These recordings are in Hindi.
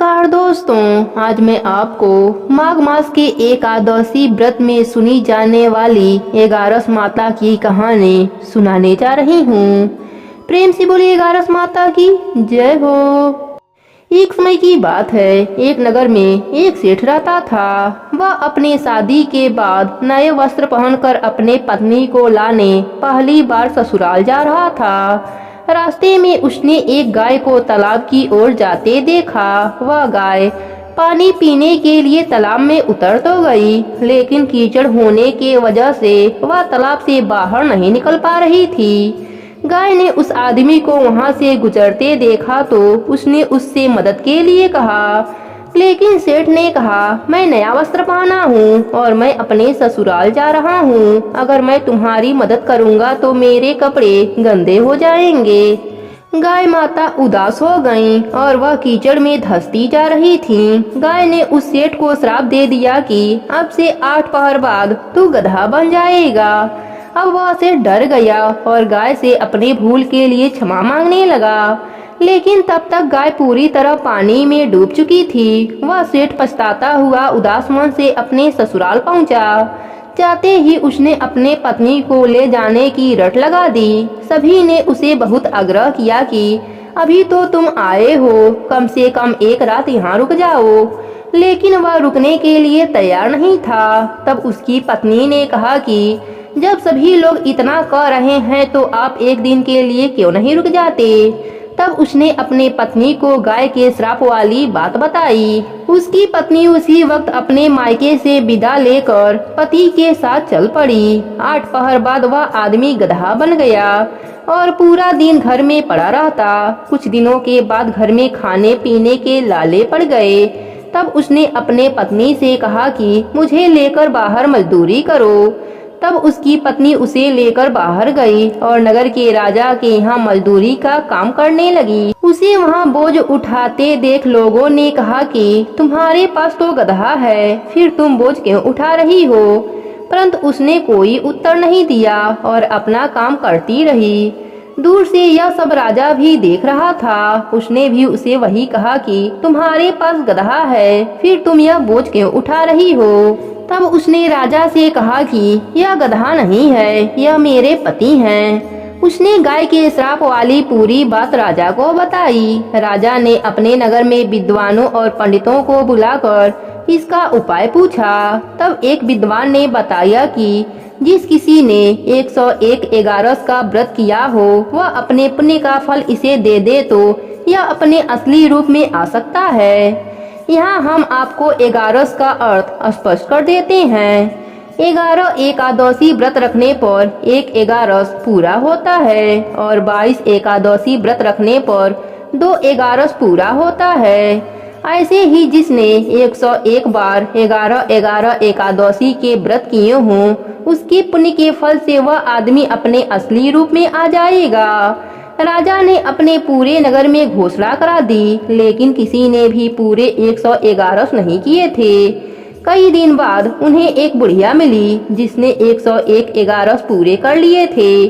नमस्कार दोस्तों, आज मैं आपको माघ मास के एकादशी व्रत में सुनी जाने वाली एगारस माता की कहानी सुनाने जा रही हूँ। प्रेम से बोलिए एगारस माता की जय हो। एक समय की बात है, एक नगर में एक सेठ रहता था। वह अपने शादी के बाद नए वस्त्र पहनकर अपने पत्नी को लाने पहली बार ससुराल जा रहा था। रास्ते में उसने एक गाय को तालाब की ओर जाते देखा। वह गाय पानी पीने के लिए तालाब में उतर तो गई, लेकिन कीचड़ होने के वजह से वह तालाब से बाहर नहीं निकल पा रही थी। गाय ने उस आदमी को वहां से गुजरते देखा तो उसने उससे मदद के लिए कहा, लेकिन सेठ ने कहा, मैं नया वस्त्र पहना हूँ और मैं अपने ससुराल जा रहा हूँ। अगर मैं तुम्हारी मदद करूँगा तो मेरे कपड़े गंदे हो जाएंगे। गाय माता उदास हो गईं और वह कीचड़ में धंसती जा रही थीं। गाय ने उस सेठ को श्राप दे दिया कि अब से 8 पहर बाद तू गधा बन जाएगा। अब वह सेठ डर गया और गाय से अपने भूल के लिए क्षमा मांगने लगा, लेकिन तब तक गाय पूरी तरह पानी में डूब चुकी थी। वह सेठ पछताता हुआ उदास मन से अपने ससुराल पहुंचा। जाते ही उसने अपने पत्नी को ले जाने की रट लगा दी। सभी ने उसे बहुत आग्रह किया कि अभी तो तुम आए हो, कम से कम एक रात यहाँ रुक जाओ, लेकिन वह रुकने के लिए तैयार नहीं था। तब उसकी पत्नी ने कहा कि जब सभी लोग इतना कह रहे हैं तो आप एक दिन के लिए क्यों नहीं रुक जाते। तब उसने अपने पत्नी को गाय के श्राप वाली बात बताई। उसकी पत्नी उसी वक्त अपने मायके से विदा लेकर पति के साथ चल पड़ी। 8 पहर बाद वह आदमी गधा बन गया और पूरा दिन घर में पड़ा रहता। कुछ दिनों के बाद घर में खाने पीने के लाले पड़ गए। तब उसने अपने पत्नी से कहा कि मुझे लेकर बाहर मजदूरी करो। तब उसकी पत्नी उसे लेकर बाहर गई और नगर के राजा के यहाँ मजदूरी का काम करने लगी। उसे वहाँ बोझ उठाते देख लोगों ने कहा कि तुम्हारे पास तो गधा है, फिर तुम बोझ क्यों उठा रही हो। परंतु उसने कोई उत्तर नहीं दिया और अपना काम करती रही। दूर से यह सब राजा भी देख रहा था। उसने भी उसे वही कहा कि तुम्हारे पास गधा है, फिर तुम यह बोझ क्यों उठा रही हो। तब उसने राजा से कहा कि यह गधा नहीं है, यह मेरे पति हैं। उसने गाय के श्राप वाली पूरी बात राजा को बताई। राजा ने अपने नगर में विद्वानों और पंडितों को बुलाकर इसका उपाय पूछा। तब एक विद्वान ने बताया कि जिस किसी ने 101 एगारस का व्रत किया हो, वह अपने पुण्य का फल इसे दे दे तो यह अपने असली रूप में आ सकता है। यहाँ हम आपको एगारस का अर्थ स्पष्ट कर देते हैं। 11 एकादशी व्रत रखने पर 1 एगारस पूरा होता है और 22 एकादशी व्रत रखने पर 2 एगारस पूरा होता है। ऐसे ही जिसने 101 बार 11 एकादशी के व्रत किए हों, उसके पुण्य के फल से वह आदमी अपने असली रूप में आ जाएगा। राजा ने अपने पूरे नगर में घोषणा करा दी, लेकिन किसी ने भी पूरे 111 नहीं किए थे। कई दिन बाद उन्हें एक बुढ़िया मिली जिसने 101 एगारस पूरे कर लिए थे।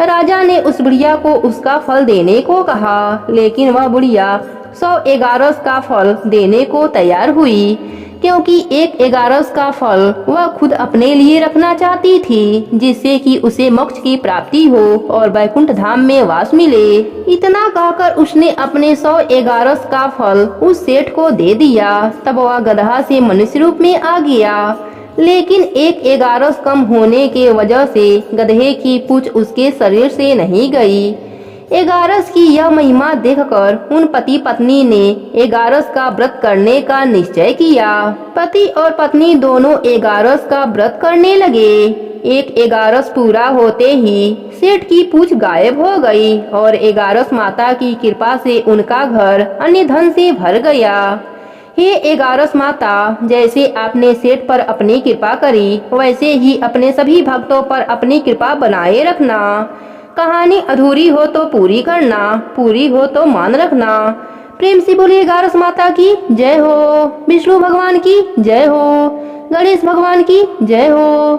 राजा ने उस बुढ़िया को उसका फल देने को कहा, लेकिन वह बुढ़िया 100 एगारस का फल देने को तैयार हुई, क्योंकि 1 एगारस का फल वह खुद अपने लिए रखना चाहती थी, जिससे कि उसे मोक्ष की प्राप्ति हो और वैकुंठ धाम में वास मिले। इतना कहकर उसने अपने 100 एगारस का फल उस सेठ को दे दिया। तब वह गधा से मनुष्य रूप में आ गया, लेकिन 1 एगारस कम होने के वजह से गधे की पूंछ उसके शरीर से नहीं गई। एगारस की यह महिमा देखकर उन पति पत्नी ने एगारस का व्रत करने का निश्चय किया। पति और पत्नी दोनों एगारस का व्रत करने लगे। 1 एगारस पूरा होते ही सेठ की पूंछ गायब हो गई और एगारस माता की कृपा से उनका घर अन्य धन से भर गया। हे एगारस माता, जैसे आपने सेठ पर अपनी कृपा करी, वैसे ही अपने सभी भक्तों पर अपनी कृपा बनाए रखना। कहानी अधूरी हो तो पूरी करना, पूरी हो तो मान रखना। प्रेम से बोलिए एगारस माता की जय हो। विष्णु भगवान की जय हो। गणेश भगवान की जय हो।